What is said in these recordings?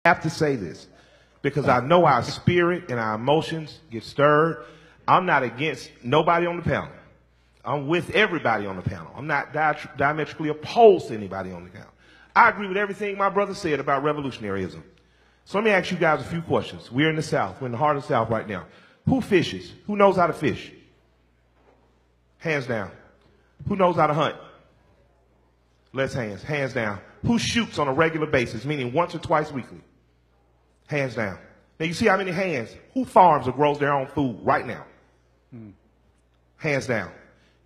have to say this because I know our spirit and our emotions get stirred. I'm not against nobody on the panel. I'm with everybody on the panel. I'm not diametrically opposed to anybody on the panel. I agree with everything my brother said about revolutionaryism. So let me ask you guys a few questions. We're in the South. We're in the heart of the South right now. Who fishes? Who knows how to fish? Hands down. Who knows how to hunt? Less hands. Hands down. Who shoots on a regular basis, meaning once or twice weekly? Hands down. Now you see how many hands? Who farms or grows their own food right now? Hands down.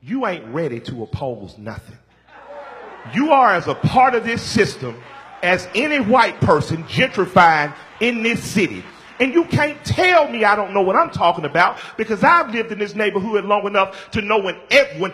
You ain't ready to oppose nothing. You are as a part of this system as any white person gentrifying in this city. And you can't tell me I don't know what I'm talking about because I've lived in this neighborhood long enough to know when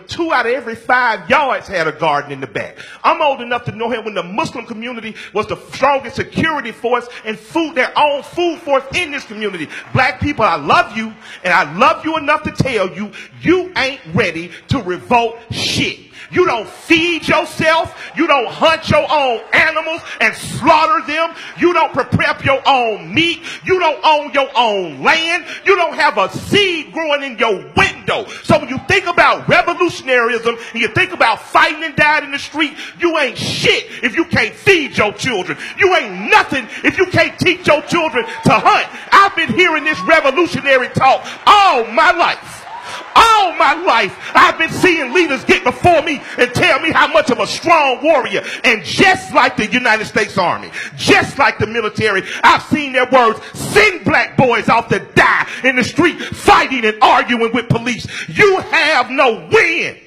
2 out of every 5 yards had a garden in the back. I'm old enough to know when the Muslim community was the strongest security force and their own food force in this community. Black people, I love you, and I love you enough to tell you, you ain't ready to revolt shit. You don't feed yourself. You don't hunt your own animals and slaughter them. You don't prepare your own meat. You don't own your own land. You don't have a seed growing in your window. So when you think about revolutionaryism and you think about fighting and dying in the street, you ain't shit if you can't feed your children. You ain't nothing if you can't teach your children to hunt. I've been hearing this revolutionary talk all my life. All my life, I've been seeing leaders get before me and tell me how much of a strong warrior. And just like the United States Army, just like the military, I've seen their words send black boys off to die in the street fighting and arguing with police. You have no win.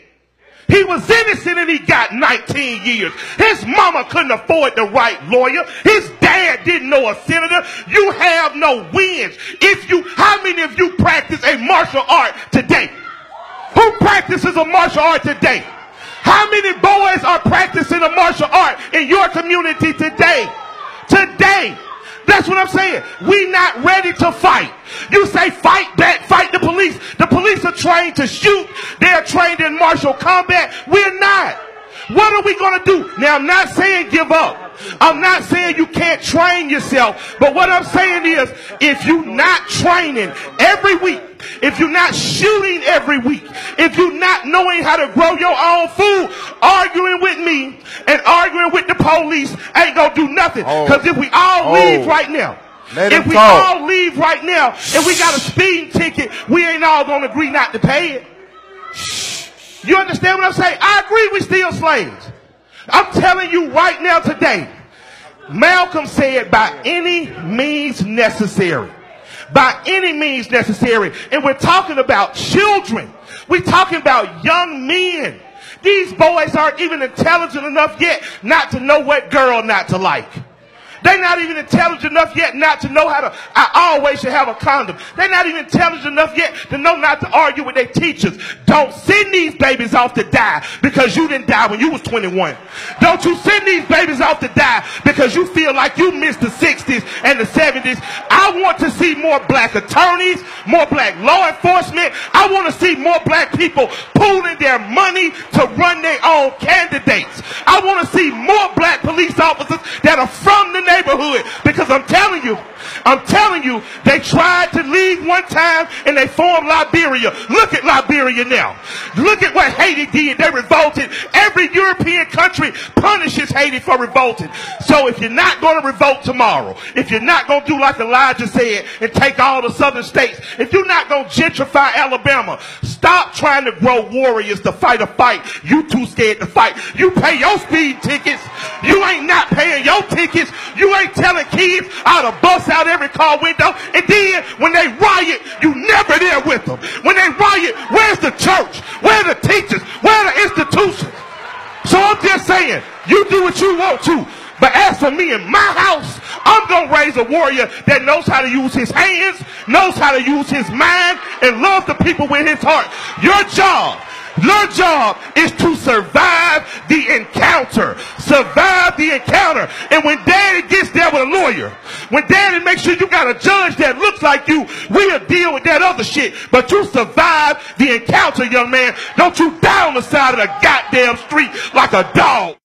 He was innocent and he got 19 years. His mama couldn't afford the right lawyer. His dad didn't know a senator. You have no wins. How many of you practice a martial art today? Who practices a martial art today? How many boys are practicing a martial art in your community today? Today. That's what I'm saying. We not ready to fight. You say fight back, fight the police. The police are trained to shoot. They're trained in martial combat. We're not. What are we going to do? Now, I'm not saying give up. I'm not saying you can't train yourself. But what I'm saying is, if you're not training every week, if you're not shooting every week, if you're not knowing how to grow your own food, arguing with me and arguing with the police ain't going to do nothing. Because if we all leave right now, if we all leave right now and we got a speeding ticket, we ain't all going to agree not to pay it. You understand what I'm saying? I agree we still slaves. I'm telling you right now today, Malcolm said by any means necessary. By any means necessary. And we're talking about children. We're talking about young men. These boys aren't even intelligent enough yet not to know what girl not to like. They're not even intelligent enough yet not to know how to, I always should have a condom. They're not even intelligent enough yet to know not to argue with their teachers. Don't send these babies off to die because you didn't die when you was 21. Don't you send these babies off to die because you feel like you missed the 60s and the 70s. I want to see more black attorneys, more black law enforcement. I want to see more black people pooling their money to run their own candidates. I want to see more black police officers that are from the neighborhood, because I'm telling you, they tried to leave one time and they formed Liberia. Look at Liberia now. Look at what Haiti did. They revolted. Every European country punishes Haiti for revolting. So if you're not going to revolt tomorrow, if you're not going to do like Elijah said and take all the southern states, if you're not going to gentrify Alabama, stop trying to grow warriors to fight a fight you too scared to fight. You pay your speed tickets. You ain't not paying your tickets. You ain't telling kids how to bust out every car window. And then when they riot, you never there with them. When they riot, where's the church? Where are the teachers? Where are the institutions? So I'm just saying, you do what you want to. But as for me and my house, I'm going to raise a warrior that knows how to use his hands, knows how to use his mind, and loves the people with his heart. Your job is to survive the encounter. Survive the encounter. And when daddy gets there with a lawyer, when daddy makes sure you got a judge that looks like you, we'll deal with that other shit. But you survive the encounter, young man. Don't you die on the side of the goddamn street like a dog.